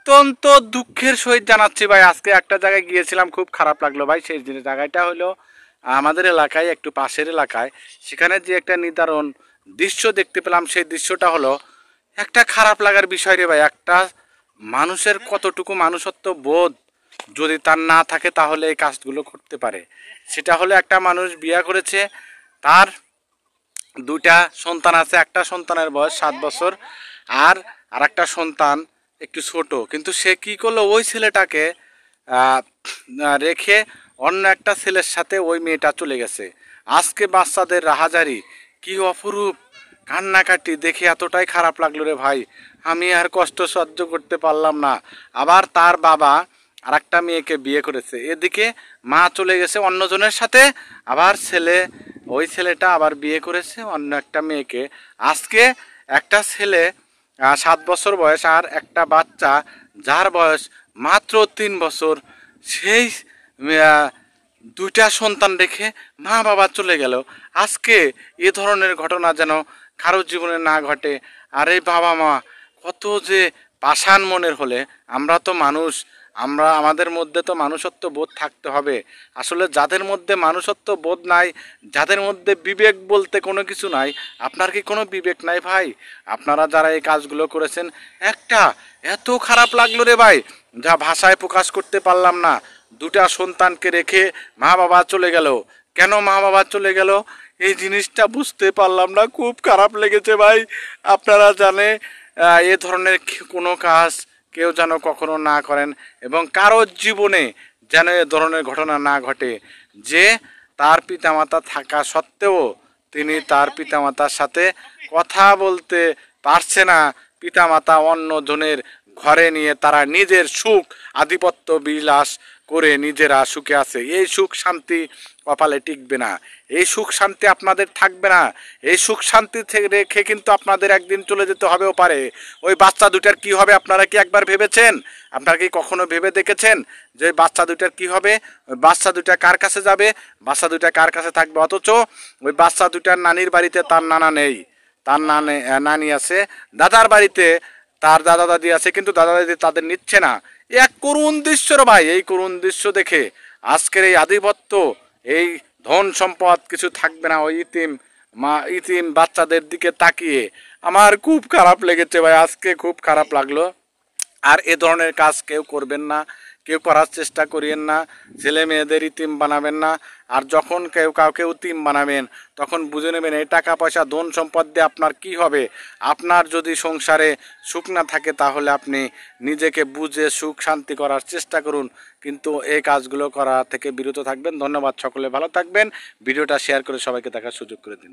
অত্যন্ত দুঃখের সহিত জানাচ্ছি ভাই, আজকে একটা জায়গায় গিয়েছিলাম, খুব খারাপ লাগলো ভাই। সেই জায়গাটা হলো আমাদের এলাকায়, একটু পাশের এলাকায়। সেখানে যে একটা নিদারুণ দৃশ্য দেখতে পেলাম, সেই দৃশ্যটা হলো একটা খারাপ লাগার বিষয় রে ভাই। একটা মানুষের কতটুকু মানুষত্ব বোধ যদি তার না থাকে তাহলে এই কাজগুলো করতে পারে। সেটা হলো একটা মানুষ বিয়ে করেছে, তার দুইটা সন্তান আছে। একটা সন্তানের বয়স 7 বছর, আর আরেকটা সন্তান একটু ছোট। কিন্তু সে কি করলো, ওই ছেলেটাকে আহ, রেখে অন্য একটা ছেলের সাথে ওই মেয়েটা চলে গেছে। আজকে বাচ্চাদের রাহাজারি, কি অপরূপ কান্নাকাটি দেখে এতটাই খারাপ লাগলো রে ভাই, আমি আর কষ্ট সহ্য করতে পারলাম না। আবার তার বাবা আর একটা মেয়েকে বিয়ে করেছে, এদিকে মা চলে গেছে অন্যজনের সাথে, আবার ওই ছেলেটা আবার বিয়ে করেছে অন্য একটা মেয়েকে। আজকে একটা ছেলে 7 বছর বয়স, আর একটা বাচ্চা যার বয়স মাত্র 3 বছর, সেই দুইটা সন্তান রেখে মা বাবা চলে গেল। আজকে এ ধরনের ঘটনা যেন কারোর জীবনে না ঘটে। আর এই বাবা মা কত যে পাষাণ মনের হলে, আমরা তো মানুষ, আমাদের মধ্যে তো মানুষত্ব বোধ থাকতে হবে। আসলে যাদের মধ্যে মানুষত্ব বোধ নাই, যাদের মধ্যে বিবেক বলতে কোনো কিছু নাই, আপনার কি কোনো বিবেক নাই ভাই? আপনারা যারা এই কাজগুলো করেছেন, একটা এত খারাপ লাগলো রে ভাই, যা ভাষায় প্রকাশ করতে পারলাম না। দুটা সন্তানকে রেখে মা বাবা চলে গেল। কেন মা বাবা চলে গেল এই জিনিসটা বুঝতে পারলাম না, খুব খারাপ লেগেছে ভাই। আপনারা জানে এ ধরনের কোনো কাজ কেউ যেন কখনো না করেন, এবং কারোর জীবনে যেন এ ধরনের ঘটনা না ঘটে, যে তার পিতামাতা থাকা সত্ত্বেও তিনি তার পিতামাতার সাথে কথা বলতে পারছে না। পিতামাতা অন্যজনের ঘরে নিয়ে তারা নিজের সুখ আধিপত্য বিলাস করে নিজেরা সুখে আছে। এই সুখ শান্তি কপালে টিকবে না, এই সুখ শান্তি আপনাদের থাকবে না। এই সুখ শান্তি থেকে রেখে কিন্তু আপনাদের একদিন চলে যেতে হবেও পারে। ওই বাচ্চা দুটার কি হবে আপনারা কি একবার ভেবেছেন? আপনারা কি কখনো ভেবে দেখেছেন যে বাচ্চা দুটার কি হবে? ওই বাচ্চা দুটা কার কাছে যাবে, বাচ্চা দুটা কার কাছে থাকবে? অথচ ওই বাচ্চা দুটার নানির বাড়িতে তার নানা নেই, তার নানি আছে। দাদার বাড়িতে তার দাদা দাদি আছে, কিন্তু দাদা দাদি তাদের নিচ্ছে না। এক করুণ দৃশ্য রে ভাই। এই করুণ দৃশ্য দেখে আজকের এই আধিপত্য, এই ধন সম্পদ কিছু থাকবে না। ওই ইতিম বাচ্চাদের দিকে তাকিয়ে আমার খুব খারাপ লেগেছে ভাই, আজকে খুব খারাপ লাগলো। আর এ ধরনের কাজ কেউ করবেন না, কেউ করার চেষ্টা করিয়েন না। ছেলে মেয়েদের ইতিম বানাবেন না। আর যখন কেউ কাউকে ইতিম বানাবেন, তখন বুঝে নেবেন এই টাকা পয়সা ধন সম্পদ দিয়ে আপনার কি হবে। আপনার যদি সংসারে সুখ না থাকে, তাহলে আপনি নিজেকে বুঝে সুখ শান্তি করার চেষ্টা করুন, কিন্তু এই কাজগুলো করা থেকে বিরত থাকবেন। ধন্যবাদ, সকলে ভালো থাকবেন। ভিডিওটা শেয়ার করে সবাইকে দেখার সুযোগ করে দিন।